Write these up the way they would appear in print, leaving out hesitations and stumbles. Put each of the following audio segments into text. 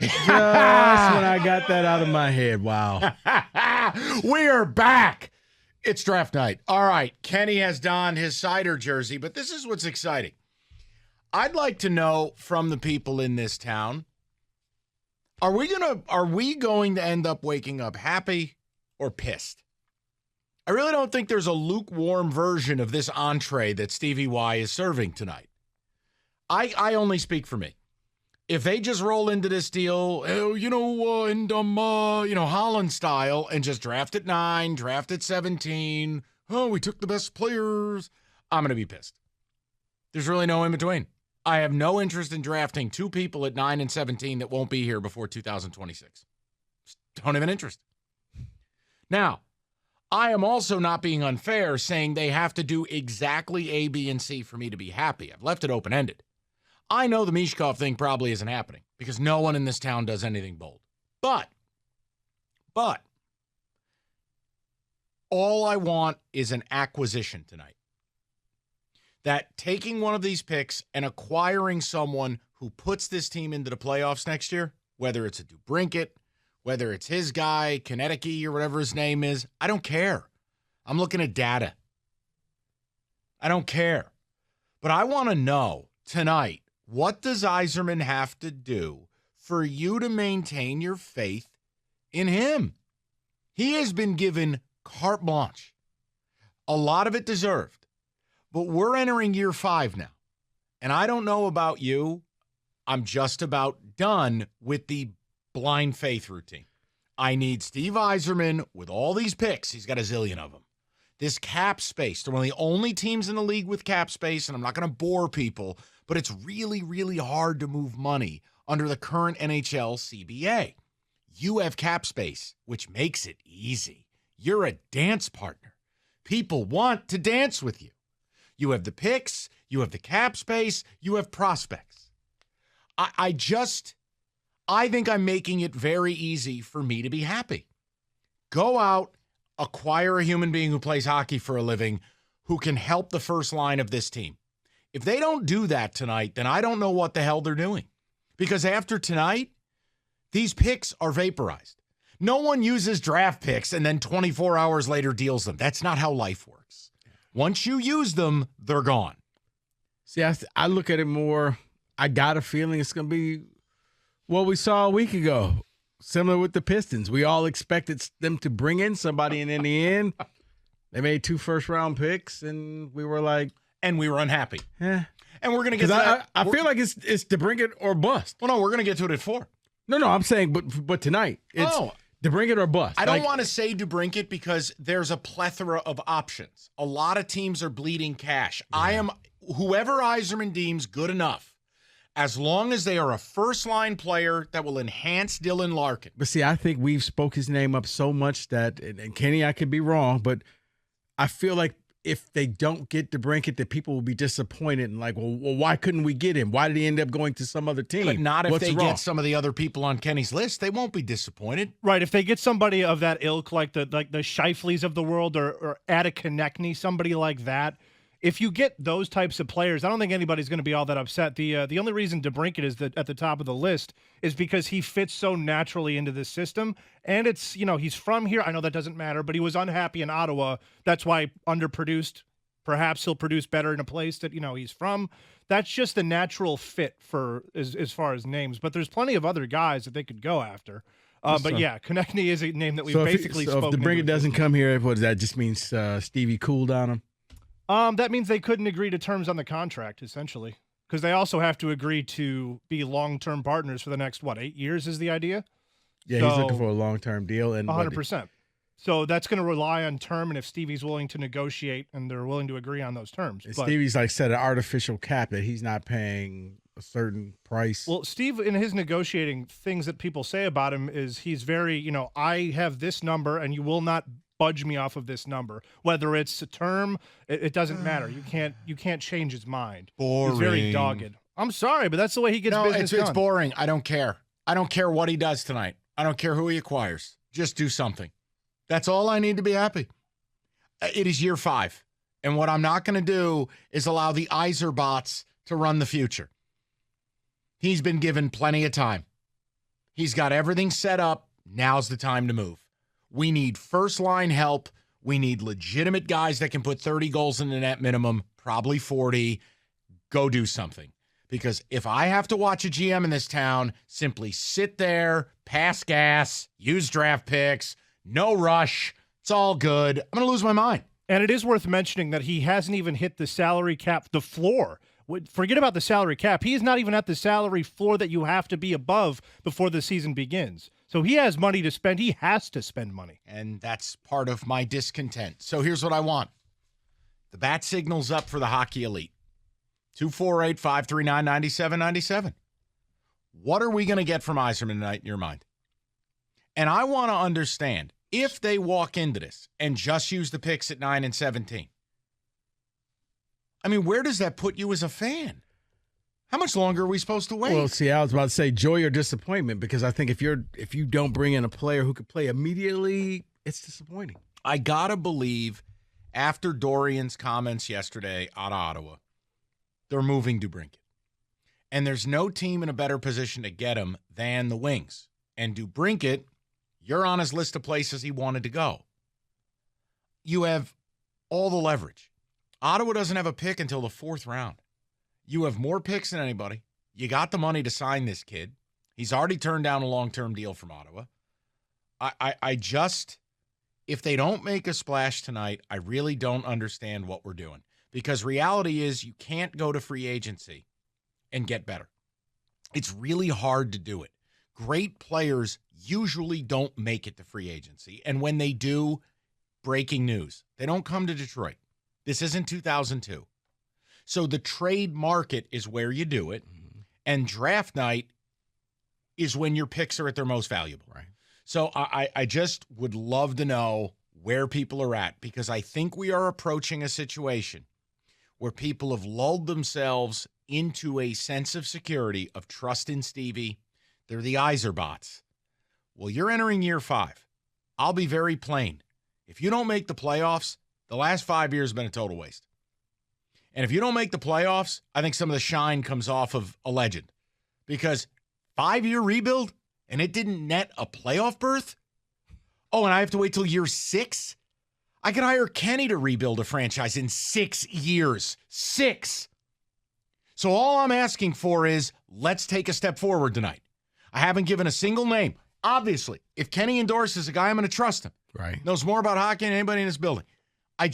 Just when I got that out of my head. Wow. We are back. It's draft night. All right. Kenny has donned his cider jersey, but this is what's exciting. I'd like to know from the people in this town, are we going to end up waking up happy or pissed? I really don't think there's a lukewarm version of this entree that Stevie Y is serving tonight. I only speak for me. If they just roll into this deal, Holland style, and just draft at 9, draft at 17, we took the best players, I'm going to be pissed. There's really no in between. I have no interest in drafting 2 people at 9 and 17 that won't be here before 2026. Just don't have an interest. Now, I am also not being unfair saying they have to do exactly A, B, and C for me to be happy. I've left it open-ended. I know the Mishkov thing probably isn't happening because no one in this town does anything bold. But all I want is an acquisition tonight. That taking one of these picks and acquiring someone who puts this team into the playoffs next year, whether it's a DeBrincat, whether it's his guy, Connecticut or whatever his name is, I don't care. I'm looking at data. I don't care. But I want to know tonight, what does Yzerman have to do for you to maintain your faith in him? He has been given carte blanche. A lot of it deserved. But we're entering year 5 now. And I don't know about you. I'm just about done with the blind faith routine. I need Steve Yzerman with all these picks. He's got a zillion of them. This cap space. They're one of the only teams in the league with cap space, and I'm not going to bore people, but it's really, really hard to move money under the current NHL CBA. You have cap space, which makes it easy. You're a dance partner. People want to dance with you. You have the picks, you have the cap space, you have prospects. I think I'm making it very easy for me to be happy. Go out, acquire a human being who plays hockey for a living, who can help the first line of this team. If they don't do that tonight, then I don't know what the hell they're doing. Because after tonight, these picks are vaporized. No one uses draft picks and then 24 hours later deals them. That's not how life works. Once you use them, they're gone. See, I look at it more, I got a feeling it's going to be what we saw a week ago. Similar with the Pistons. We all expected them to bring in somebody, and in the end, they made 2 first-round picks, and we were like... And we were unhappy. Yeah. And we're going to get to that. I feel like it's DeBrincat or bust. Well, no, we're going to get to it at 4. No, I'm saying, but tonight, it's DeBrincat or bust. I don't want to say DeBrincat because there's a plethora of options. A lot of teams are bleeding cash. Yeah. Whoever Yzerman deems good enough, as long as they are a first-line player that will enhance Dylan Larkin. But see, I think we've spoke his name up so much that, and Kenny, I could be wrong, but I feel like if they don't get DeBrincat, that people will be disappointed and like, well, why couldn't we get him? Why did he end up going to some other team? But not if they get some of the other people on Kenny's list. They won't be disappointed. Right. If they get somebody of that ilk, like the Scheifeleys of the world or Ada Konechny, somebody like that, if you get those types of players, I don't think anybody's going to be all that upset. The only reason DeBrincat is at the top of the list is because he fits so naturally into this system. And it's, he's from here. I know that doesn't matter, but he was unhappy in Ottawa. That's why underproduced. Perhaps he'll produce better in a place that, he's from. That's just the natural fit for as far as names. But there's plenty of other guys that they could go after. But yeah, Konechny is a name that we've basically spoken. So if DeBrincat doesn't come here, what does that just means? Stevie cooled on him? That means they couldn't agree to terms on the contract, essentially, because they also have to agree to be long-term partners for the next, 8 years is the idea? Yeah, he's looking for a long-term deal. 100%. So that's going to rely on term, and if Stevie's willing to negotiate and they're willing to agree on those terms. But Stevie's set an artificial cap that he's not paying a certain price. Well, Steve, in his negotiating, things that people say about him is he's very, I have this number and you will not budge me off of this number. Whether it's a term, it doesn't matter. You can't change his mind. Boring. He's very dogged. I'm sorry, but that's the way he gets business done. It's boring. I don't care. I don't care what he does tonight. I don't care who he acquires. Just do something. That's all I need to be happy. It is year 5. And what I'm not going to do is allow the Yzer bots to run the future. He's been given plenty of time. He's got everything set up. Now's the time to move. We need first-line help. We need legitimate guys that can put 30 goals in the net minimum, probably 40. Go do something. Because if I have to watch a GM in this town simply sit there, pass gas, use draft picks, no rush, it's all good, I'm going to lose my mind. And it is worth mentioning that he hasn't even hit the salary cap, the floor. Forget about the salary cap. He is not even at the salary floor that you have to be above before the season begins. So he has money to spend. He has to spend money. And that's part of my discontent. So here's what I want. The bat signal's up for the Hockey Elite. 248-539-9797. What are we going to get from Yzerman tonight in your mind? And I want to understand, if they walk into this and just use the picks at 9 and 17, I mean, where does that put you as a fan? How much longer are we supposed to wait? Well, see, I was about to say joy or disappointment, because I think if you don't bring in a player who could play immediately, it's disappointing. I got to believe after Dorian's comments yesterday out of Ottawa, they're moving DeBrincat. And there's no team in a better position to get him than the Wings. And DeBrincat, you're on his list of places he wanted to go. You have all the leverage. Ottawa doesn't have a pick until the 4th round. You have more picks than anybody. You got the money to sign this kid. He's already turned down a long-term deal from Ottawa. I just, if they don't make a splash tonight, I really don't understand what we're doing. Because reality is you can't go to free agency and get better. It's really hard to do it. Great players usually don't make it to free agency. And when they do, breaking news, they don't come to Detroit. This isn't 2002. So the trade market is where you do it, and draft night is when your picks are at their most valuable. Right. So I just would love to know where people are at, because I think we are approaching a situation where people have lulled themselves into a sense of security, of trust in Stevie. They're the Yzerbots. Well, you're entering year 5. I'll be very plain. If you don't make the playoffs, the last 5 years have been a total waste. And if you don't make the playoffs, I think some of the shine comes off of a legend. Because 5-year rebuild, and it didn't net a playoff berth? Oh, and I have to wait till year 6? I could hire Kenny to rebuild a franchise in 6 years. 6. So all I'm asking for is, let's take a step forward tonight. I haven't given a single name. Obviously, if Kenny endorses a guy, I'm going to trust him. Right. Knows more about hockey than anybody in this building. I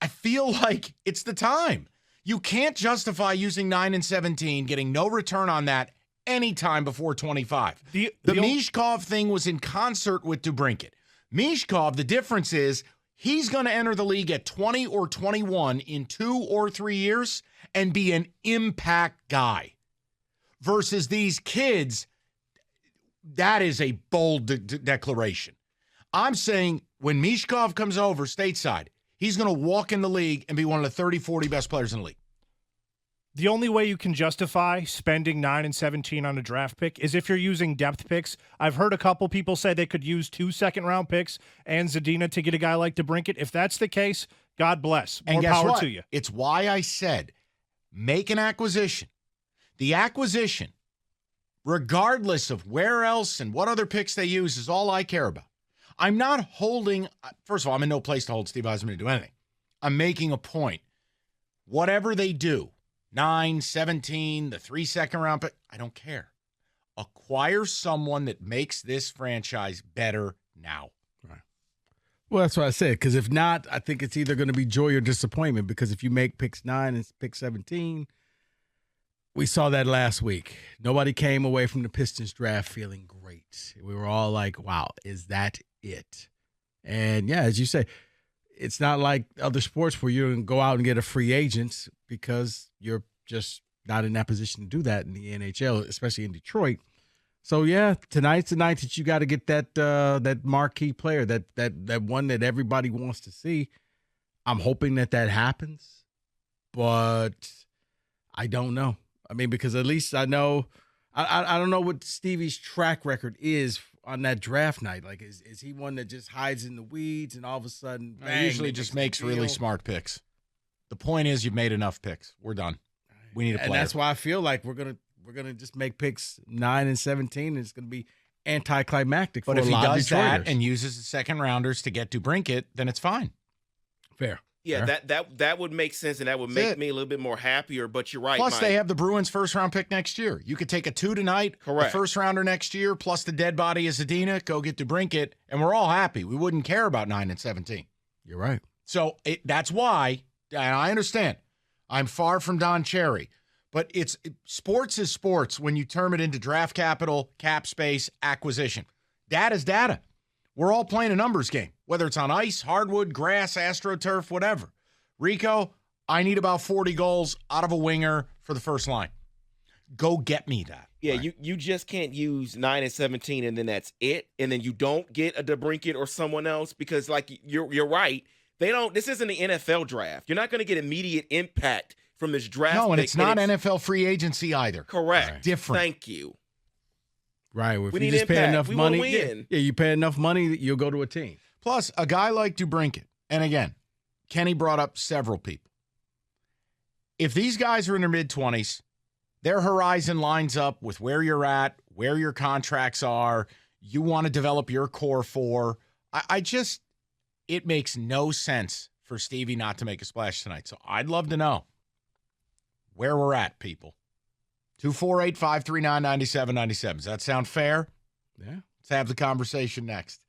feel like it's the time. You can't justify using 9 and 17, getting no return on that anytime before 25. The Mishkov thing was in concert with DeBrincat. Mishkov, the difference is he's going to enter the league at 20 or 21 in 2 or 3 years and be an impact guy. Versus these kids, that is a bold declaration. I'm saying when Mishkov comes over stateside, he's going to walk in the league and be one of the 30, 40 best players in the league. The only way you can justify spending 9 and 17 on a draft pick is if you're using depth picks. I've heard a couple people say they could use 2 second-round picks and Zadina to get a guy like DeBrincat. If that's the case, God bless. More power to you. It's why I said make an acquisition. The acquisition, regardless of where else and what other picks they use, is all I care about. I'm not holding – first of all, I'm in no place to hold Steve Yzerman to do anything. I'm making a point. Whatever they do, 9, 17, the 3 second-round pick, I don't care. Acquire someone that makes this franchise better now. Right. Well, that's what I said, because if not, I think it's either going to be joy or disappointment, because if you make picks 9 and pick 17 – we saw that last week. Nobody came away from the Pistons draft feeling great. We were all like, wow, is that it? And, yeah, as you say, it's not like other sports where you can go out and get a free agent, because you're just not in that position to do that in the NHL, especially in Detroit. So, yeah, tonight's the night that you got to get that marquee player, that one that everybody wants to see. I'm hoping that happens, but I don't know. I mean, because at least I know I don't know what Stevie's track record is on that draft night. Like, is he one that just hides in the weeds and all of a sudden bang, he usually just makes really smart picks. The point is, you've made enough picks. We're done. We need a player. And that's why I feel like we're we're going to just make picks 9 and 17, and it's going to be anticlimactic for But if a he lot does of that Detroiters. and uses the second rounders to get DeBrincat, then it's fine. Fair. Yeah, Fair. that would make sense, and that would That's make it. me a little bit more happier. But you're right. Plus, Mike. they have the Bruins first-round pick next year. You could take a 2 tonight, Correct. a first-rounder next year, plus the dead body of Zadina, go get DeBrincat, and we're all happy. We wouldn't care about 9 and 17. You're right. So that's why, and I understand, I'm far from Don Cherry, but sports is sports when you term it into draft capital, cap space, acquisition. Data's data. We're all playing a numbers game, whether it's on ice, hardwood, grass, AstroTurf, whatever. Rico, I need about 40 goals out of a winger for the first line. Go get me that. Yeah, Right. you just can't use 9 and 17 and then that's it, and then you don't get a DeBrincat or someone else because, like, you're right. They don't. This isn't the NFL draft. You're not going to get immediate impact from this draft. No, and pick, it's not NFL free agency either. correct. Right. Different. Thank you. Right. If We you need just pay impact. enough We wanna money, win. yeah, you pay enough money, you'll go to a team. Plus, a guy like DeBrincat, and again, Kenny brought up several people. If these guys are in their mid-20s, their horizon lines up with where you're at, where your contracts are, you want to develop your core four. It makes no sense for Stevie not to make a splash tonight. So I'd love to know where we're at, people. 248-539-9797. Does that sound fair? Yeah. Let's have the conversation next.